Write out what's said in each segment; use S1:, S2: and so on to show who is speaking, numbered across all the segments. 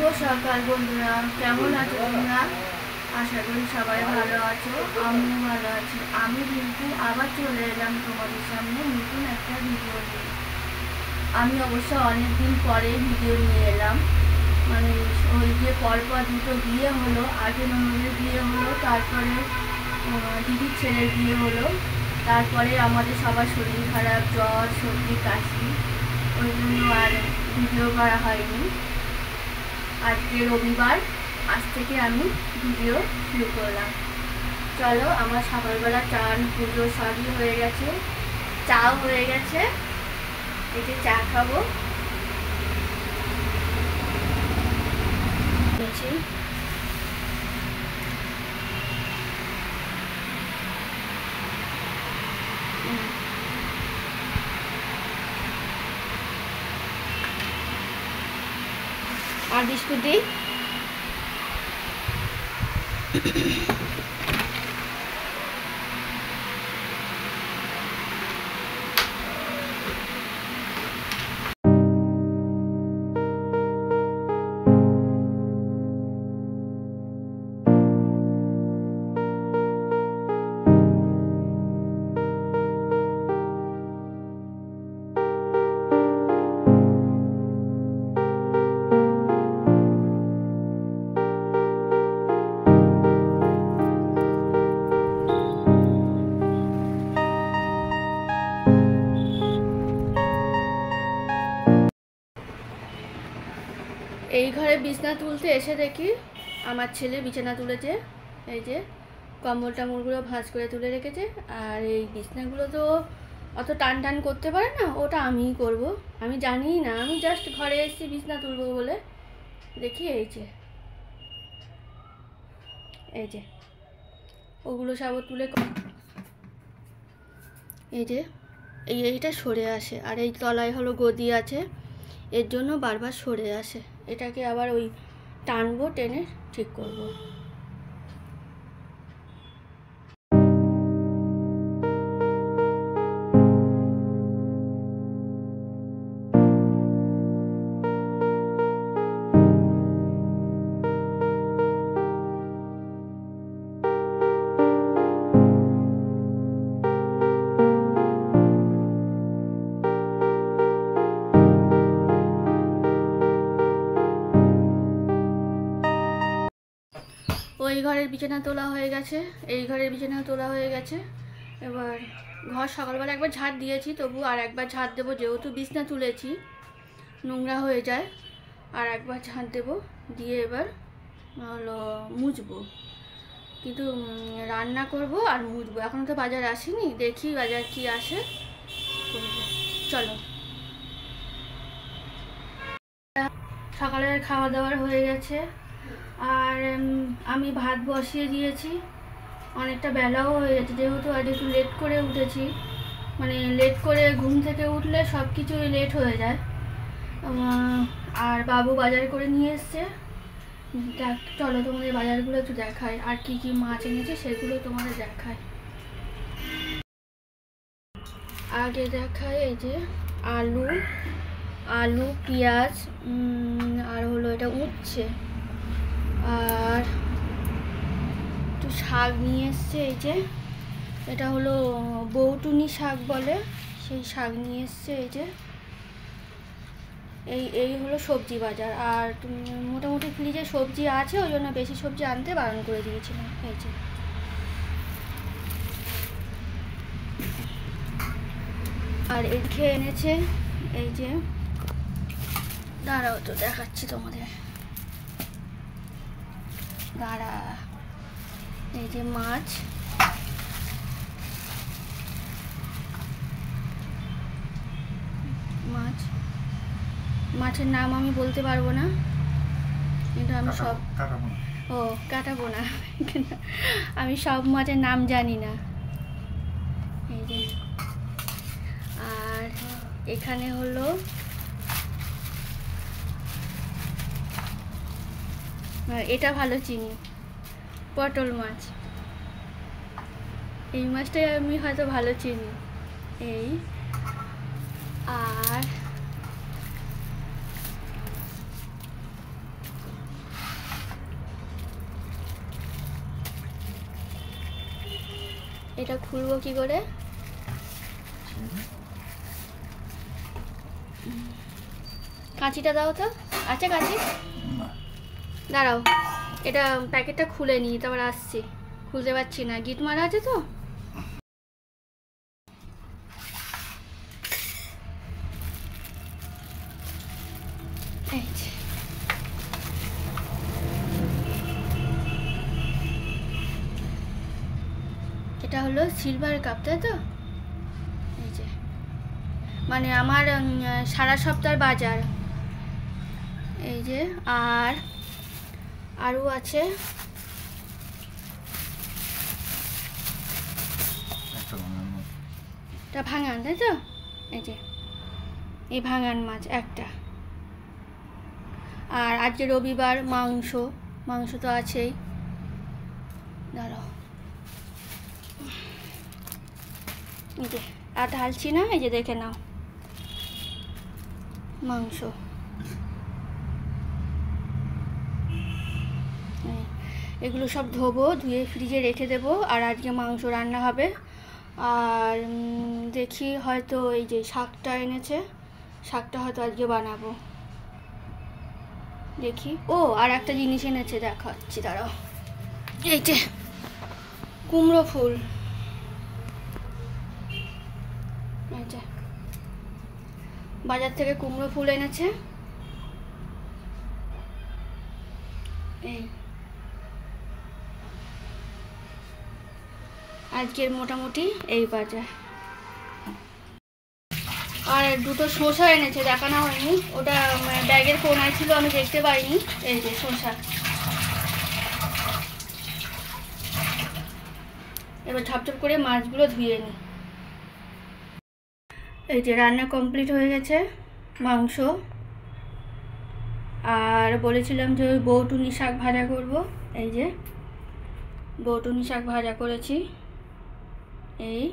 S1: সকাল বন্ধুরা, কেমন আছো তোমরা? আশা করি সবাই ভালো আছো, আমিও ভালো আছি। আমি কিন্তু আবার চলে এলাম তোমাদের সামনে নতুন একটা ভিডিও নিয়ে। আমি অবশ্য অনেকদিন পরে ভিডিও নিয়ে এলাম। মানে ওই যে পরপর দুটো বিয়ে হলো, আগে ননদের বিয়ে হলো, তারপরে দিদির ছেলের বিয়ে হলো, তারপরে আমাদের সবার শরীর খারাপ, জ্বর, সর্দি, কাশি, ওই জন্য আর ভিডিও করা হয়নি। আজকে রবিবার, আজ থেকে আমি ভিডিও শুরু করলাম। চলো, আমার সকালবেলা চান পুজো সবই হয়ে গেছে, চাও হয়ে গেছে। এই যে চা খাবো। আর বিস্কুট দিই। এই ঘরে বিছানা তুলতে এসে দেখি আমার ছেলে বিছানা তুলেছে। এই যে কম্বল টম্বলগুলো ভাঁজ করে তুলে রেখেছে। আর এই বিছানাগুলো তো অত টান টান করতে পারে না, ওটা আমিই করব। আমি জানিই না, আমি জাস্ট ঘরে এসেছি বিছানা তুলবো বলে। দেখি এই যে ওগুলো সব তুলে, এই যে এইটা সরে আসে, আর এই তলায় হলো গদি আছে, এর জন্য বারবার সরে আসে। এটাকে আবার ওই টানবো, টেনে ঠিক করব। ওই ঘরের বিছানা তোলা হয়ে গেছে, এই ঘরের বিছানা তোলা হয়ে গেছে। এবার ঘর সকালবেলা একবার ঝাড় দিয়েছি, তবু আর একবার ঝাড় দেবো, যেহেতু বিছানা তুলেছি নোংরা হয়ে যায়। আর একবার ঝাড় দেবো, দিয়ে এবার হলো মুছবো। কিন্তু রান্না করব আর মুছবো। এখন তো বাজার আসেনি, দেখি বাজার কি আসে করবো। চলো। সকালের খাওয়া দাওয়ার হয়ে গেছে, আর আমি ভাত বসিয়ে দিয়েছি। অনেকটা বেলাও হয়ে গেছে, যেহেতু আজ একটু লেট করে উঠেছি। মানে লেট করে ঘুম থেকে উঠলে সব কিছুই লেট হয়ে যায়। আর বাবু বাজার করে নিয়ে এসছে। চলো তোমাদের বাজারগুলো একটু দেখাই, আর কি কি মাছ এনেছে সেগুলো তোমাদের দেখাই। আগে দেখাই এই যে আলু, পেঁয়াজ, আর হলো এটা উচ্ছে, আর একটু শাক নিয়ে এসছে। এই যে এটা হলো বৌটুনি শাক বলে, সেই শাক নিয়ে এসছে। এই যে এই হলো সবজি বাজার। আর মোটামুটি ফ্রিজে সবজি আছে, ওই জন্য বেশি সবজি আনতে বারণ করে দিয়েছিলাম। এই যে আর এদিকে এনেছে, এই যে দাঁড়াও তো দেখাচ্ছি তোমাদের, দাঁড়া। এই যে মাছের নাম আমি বলতে পারবো না, কিন্তু আমি সব কাটাবো না, আমি সব মাছের নাম জানি না। এই যে আর এখানে হলো এটা ভালো চিনি, পটল মাছ। এই মাছটাই আমি হয়তো ভালো চিনি। এই আর এটা খুলবো কি করে? কাঁচিটা দাও তো। আচ্ছা কাঁচি দাঁড়াও, এটা প্যাকেটটা খুলে নিই, তারপর আসছি। খুলতে পারছি না, গিট মারা আছে তো। এটা হলো সিলভার কাপ, তাই তো? এই যে মানে আমার সারা সপ্তাহের বাজার। এই যে আর আরও আছে এটা ভাঙান, তাই তো? এই যে এই ভাঙান মাছ একটা। আর আজকে রবিবার, মাংস তো আছেই। দাঁড়াও, এই যে আর ঢালছি না, এই যে দেখে নাও মাংস। এগুলো সব ধোবো, ধুয়ে ফ্রিজে রেখে দেবো। আর আজকে মাংস রান্না হবে। আর দেখি হয়তো এই যে শাকটা এনেছে, শাকটা হয়তো আজকে বানাবো, দেখি। ও আর একটা জিনিস এনেছে, দেখাচ্ছি দাঁড়াও। এই যে কুমড়ো ফুল, এই যে বাজার থেকে কুমড়ো ফুল এনেছে। এই আজকের মোটামুটি এই বাজার। আর দুটো শসা এনেছে, দেখানো হয়নি, ওটা ব্যাগের কোনায় ছিল, আমি দেখতে পাইনি। এই যে শসা। এবার ঝপঝপ করে মাছগুলো ধুয়ে নিই। এই যে রান্না কমপ্লিট হয়ে গেছে, মাংস। আর বলেছিলাম যে ওই বৌটুনি শাক ভাজা করব। এই যে বৌটুনি শাক ভাজা করেছি। এই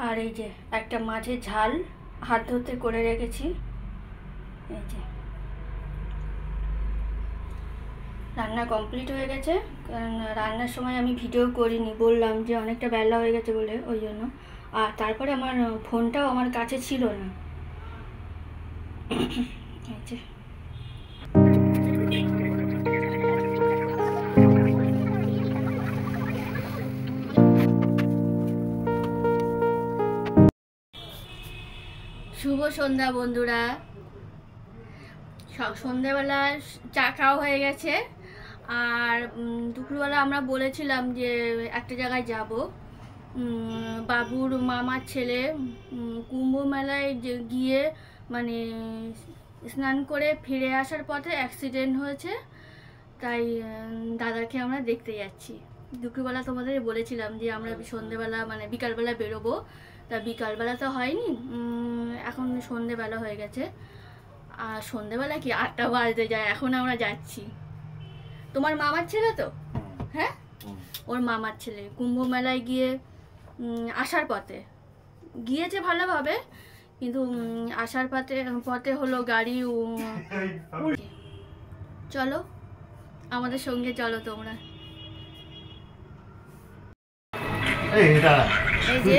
S1: আর এই যে একটা মাছের ঝাল হাত ধরতে করে রেখেছি। এই যে রান্না কমপ্লিট হয়ে গেছে। কারণ রান্নার সময় আমি ভিডিও করিনি, বললাম যে অনেকটা বেলা হয়ে গেছে বলে, ওই জন্য। আর তারপরে আমার ফোনটাও আমার কাছে ছিল না। এই যে শুভ সন্ধ্যা বন্ধুরা। সন্ধ্যাবেলা চা খাওয়া হয়ে গেছে। আর দুপুরবেলা আমরা বলেছিলাম যে একটা জায়গায় যাব। বাবুর মামার ছেলে কুম্ভ মেলায় গিয়ে মানে স্নান করে ফিরে আসার পথে অ্যাক্সিডেন্ট হয়েছে, তাই দাদাকে আমরা দেখতে যাচ্ছি। দুপুরবেলা তোমাদের বলেছিলাম যে আমরা সন্ধ্যেবেলা মানে বিকালবেলা বেরোবো, তা বিকালবেলা তো হয়নি, এখন সন্ধ্যেবেলা হয়ে গেছে। আর সন্ধ্যেবেলা কি 8টা বাজতে যায়, এখন আমরা যাচ্ছি। তোমার মামার ছেলে তো? হ্যাঁ, ওর মামার ছেলে কুম্ভ মেলায় গিয়ে আসার পথে গিয়েছে ভালোভাবে, কিন্তু আসার পথে হলো গাড়ি। চলো আমাদের সঙ্গে চলো তোমরা। এই যে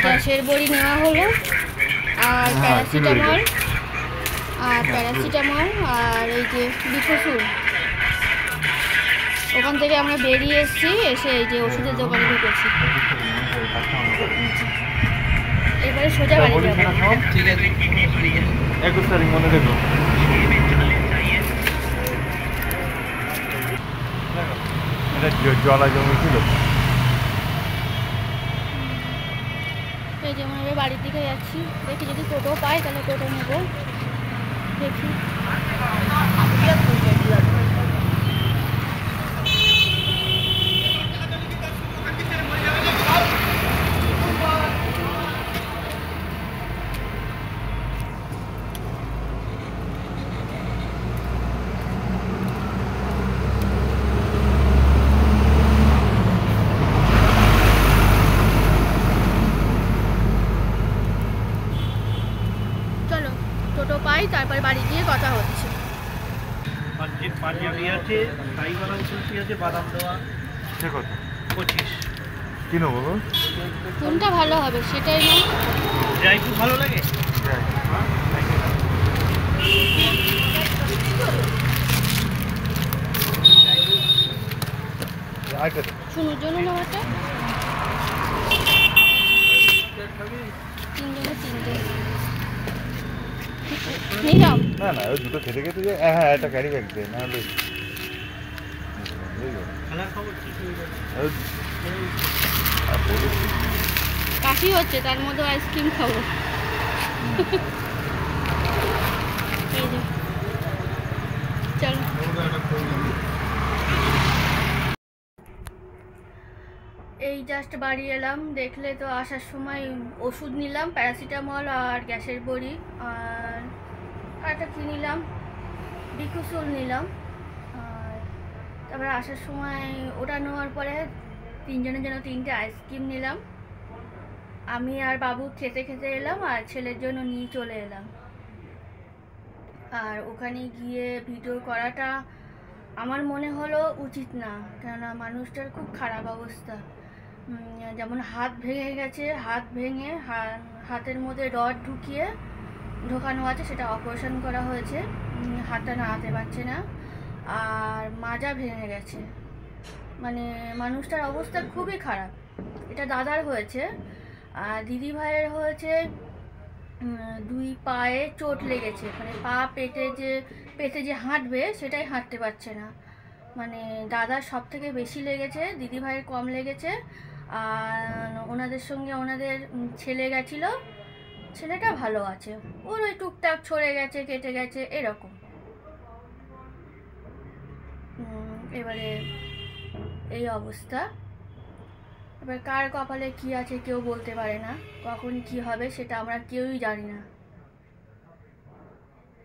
S1: গ্যাসের বড়ি নেওয়া হলো, আর প্যারাসিটামল আর এই যে বিফোসুল। ওখান থেকে আমরা বেরিয়ে এসেছি, এসে এই যে ওষুধের দোকানে ঢুকেছি। এবারে সোজা বাড়ি যাবো। ঠিক আছে, 21 তারিখ মনে রেখো। জলা জমি ছিল। এই যেমন এবার বাড়ির দিকে যাচ্ছি, দেখি যদি টোটো পাই তাহলে টোটো নেবো, দেখি। তারপরে বাড়ি গিয়ে কথা হচ্ছে।
S2: আর যে পাঞ্জাবি আছে শাহি বাদাম কুলফি আছে বাদাম দেওয়া
S3: সে কত?
S2: 25।
S3: কি নেবো গো?
S1: কোনটা ভালো হবে সেটাই না?
S2: ড্রাই ফ্রুট ভালো লাগে?
S1: শুনুর জন্য নেওয়াটা তিনজনে তিনটে নিলাম।
S3: না না ওই দুটো খেতে খেতে যে হ্যাঁ একটা ক্যারি ব্যাগ দে নাহলে
S2: খেলার খবর ঠিক হয়ে যাবে।
S1: কাশি হচ্ছে তার মধ্যে আইসক্রিম খাবো। এই যে চলো এই জাস্ট বাড়ি এলাম, দেখলে তো আসার সময় ওষুধ নিলাম প্যারাসিটামল আর গ্যাসের বড়ি, আর একটা কী নিলাম বিকুসুল নিলাম। আর তারপরে আসার সময় ওটা নেওয়ার পরে তিনজনের জন্য তিনটে আইসক্রিম নিলাম। আমি আর বাবু খেতে খেতে এলাম আর ছেলের জন্য নিয়ে চলে এলাম। আর ওখানে গিয়ে ভিডিও করাটা আমার মনে হলো উচিত না, কেননা মানুষটার খুব খারাপ অবস্থা। যেমন হাত ভেঙে গেছে, হাত ভেঙে হাতের মধ্যে রড ঢোকানো আছে, সেটা অপারেশন করা হয়েছে, হাতটা নাড়াতে পারছে না। আর মাজা ভেঙে গেছে, মানে মানুষটার অবস্থা খুবই খারাপ। এটা দাদার হয়েছে, আর দিদি ভাইয়ের হয়েছে দুই পায়ে চোট লেগেছে, মানে পা পেতে যে হাঁটবে সেটাই হাঁটতে পারছে না। মানে দাদার সব থেকে বেশি লেগেছে, দিদি ভাইয়ের কম লেগেছে। আর ওনাদের সঙ্গে ওনাদের ছেলে গেছিলো, ছেলেটা ভালো আছে, ওর ওই টুকটাক ছড়ে গেছে, কেটে গেছে এরকম। এবারে এই অবস্থা। এবার কার কপালে কি আছে কেউ বলতে পারে না, কখন কি হবে সেটা আমরা কেউই জানি না।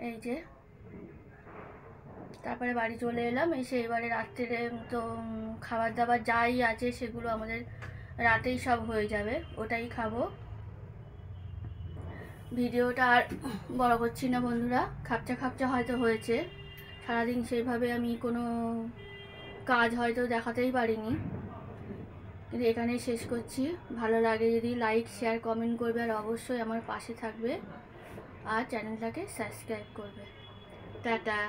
S1: এই যে তারপরে বাড়ি চলে এলাম, এসে এবারে রাত্রে তো খাবার দাবার যাই আছে সেগুলো আমাদের রাতেই সব হয়ে যাবে, ওটাই খাবো। ভিডিওটা আর বড় করছি না বন্ধুরা, খাপচা হয়তো হয়েছে, সারাদিন সেইভাবে আমি কোনো কাজ হয়তো দেখাতেই পারিনি, কিন্তু এখানেই শেষ করছি। ভালো লাগে যদি লাইক শেয়ার কমেন্ট করবে, আর অবশ্যই আমার পাশে থাকবে, আর চ্যানেলটাকে সাবস্ক্রাইব করবে। টাটা।